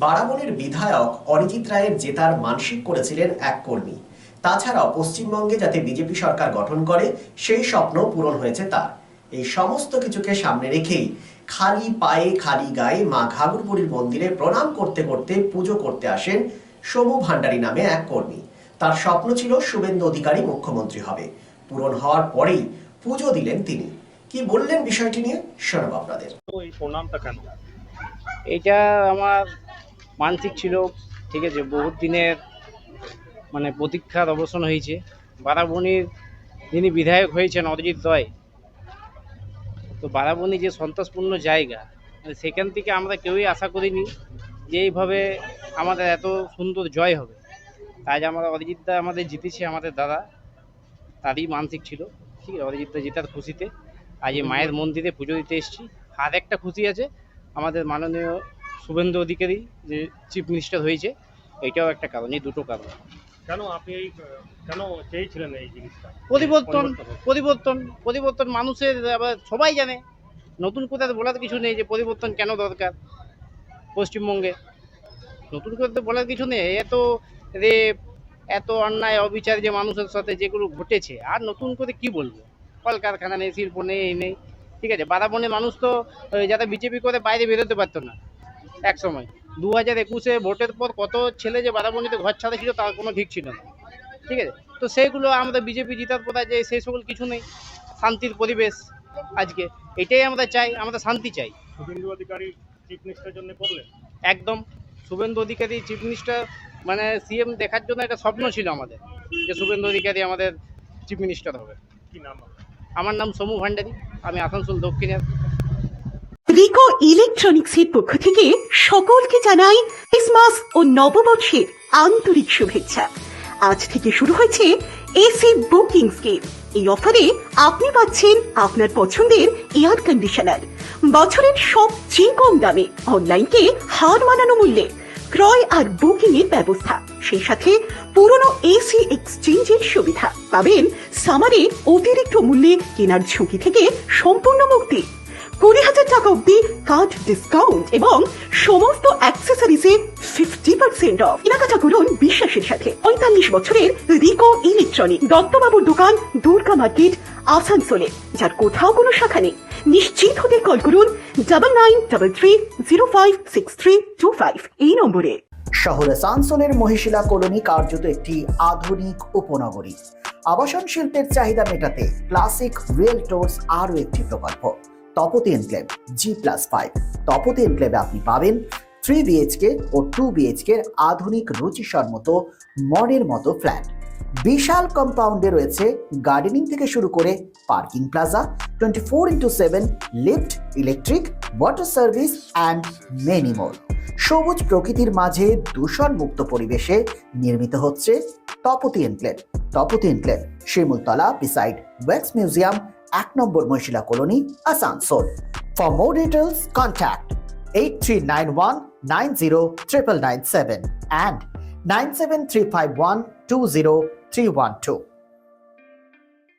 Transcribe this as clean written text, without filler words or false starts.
বারাবণীর বিধায়ক অরিজিৎ রায়ের জেতার মানসিক করেছিলেন এক কর্মী। তাছাড়াও পশ্চিমবঙ্গে যাতে বিজেপি সরকার গঠন করে সেই স্বপ্ন পূরণ হয়েছে তার। এই সমস্ত কিছুকে সামনে রেখেই খালি পায়ে খালি গায়ে মা ঘাঘরবুড়ির মন্দিরে প্রণাম করতে করতে পুজো করতে আসেন সমু ভান্ডারী নামে এক কর্মী। তার স্বপ্ন ছিল শুভেন্দু অধিকারী মুখ্যমন্ত্রী হবে। পূরণ হওয়ার পরেই পুজো দিলেন তিনি। কি বললেন বিষয়টি নিয়ে শোনাবো আপনাদের। এই প্রণামটা কেন? এটা আমার মানসিক ছিল, ঠিক আছে। বহুত দিনের প্রতীক্ষার অবসান হয়েছে। বারাবণীর যিনি বিধায়ক হয়েছেন অরিজিৎ রায়, তো বারাবণী যে সন্ত্রাসপূর্ণ জায়গা, সেখান থেকে আমরা কেউই আশা করিনি যে এইভাবে আমাদের এত সুন্দর জয় হবে। তাই আমরা অরিজিৎদা আমাদের জিতেছে, আমাদের দাদা, তারই মানসিক ছিল, ঠিক আছে। অরিজিৎদা জেতার খুশিতে আজ এই মায়ের মন্দিরে পুজো দিতে এসেছি। আর একটা খুশি আছে, আমাদের মাননীয় শুভেন্দু অধিকারী যে চিফ মিনিস্টার হয়েছে, এটাও একটা কারণ। এই দুটো কারণ। কেন চেয়েছিলেন এই জিনিসটা? পরিবর্তন মানুষের, আবার সবাই জানে, নতুন করে বলার কিছু নেই যে পরিবর্তন কেন দরকার পশ্চিমবঙ্গে। নতুন করে তো বলার কিছু নেই। এত রেপ, এত অন্যায় অবিচার যে মানুষের সাথে যেগুলো ঘটেছে, আর নতুন করে কি বলবো। কলকারখানা নেই, শিল্প নেই, এই নেই, ঠিক আছে। বারাবণের মানুষ তো যারা বিজেপি করে বাইরে বেরোতে পারতো না এক সময়। 2021-এ ভোটের পর কত ছেলে যে বারাবণীতে ঘর ছাড়া ছিল তার কোনো ঠিক ছিল না, ঠিক আছে। তো সেইগুলো আমরা বিজেপি জেতার পর যে সেই সকল কিছু নেই, শান্তির পরিবেশ আজকে। এটাই আমরা চাই, আমরা শান্তি চাই। শুভেন্দু অধিকারী চিফ মিনিস্টারের জন্য করলেন? একদম। Suvendu Adhikari chief minister CM দেখার জন্য একটা স্বপ্ন ছিল আমাদের, যে শুভেন্দু অধিকারী আমাদের চিফ মিনিস্টার হবে। কি নাম? আমার নাম সমু ভান্ডারী, আমি আসানসোল দক্ষিণের। রিকো ইলেকট্রনিক্সের পক্ষ থেকে সকলকে জানাই ক্রিসমাস ও নববর্ষের আন্তরিক শুভেচ্ছা। আজ থেকে শুরু হয়েছে এসি বুকিং স্কিম। এই অফারে আপনি পাচ্ছেন আপনার পছন্দের এয়ার কন্ডিশনার বছরের সবচেয়ে কম দামে, অনলাইনকে হার মানানো মূল্যে ক্রয় আর বুকিং এর ব্যবস্থা। সেই সাথে পুরনো এসি এক্সচেঞ্জের সুবিধা পাবেন। সামারে অতিরিক্ত মূল্যে কেনার ঝুঁকি থেকে সম্পূর্ণ মুক্তি, 20,000 টাকা অব্দি কার্ড ডিসকাউন্ট এবং সমস্ত অ্যাক্সেসরিজে 50% অফ। কেনাকাটা করুন বিশ্বাসের সাথে। 45 বছরের রিকো ইলেকট্রনিক, দত্তবাবুর দোকান, দুর্গা মার্কেট, আসানসোলে, যার কোথাও কোনো শাখা নেই। নিশ্চিত হতে কল করুন 9933056325 এই নম্বরে। শহর আসানসোলের মহিশিলা কলোনি কার্যত একটি আধুনিক উপনগরী। আবাসন শিল্পের চাহিদা মেটাতে ক্লাসিক রিয়েলটরস আরও একটি প্রকল্প, তপতি এনক্লেভ G+5। তপতি এনক্লেভে আপনি পাবেন 3 BHK ও 2 BHK আধুনিক রুচিসম্মত মনের মতো ফ্ল্যাট। বিশাল কম্পাউন্ডে রয়েছে গার্ডেনিং থেকে শুরু করে parking plaza, 24x7 lift, electric, water service and many more. সবুজ প্রকৃতির মাঝে দূষণমুক্ত পরিবেশে নির্মিত হচ্ছে Tapati enclave. Tapati enclave Shimultala beside wax museum, 1 নম্বর Mahishila colony, Asansol. For more details, contact 8391909997 and 97351 20312.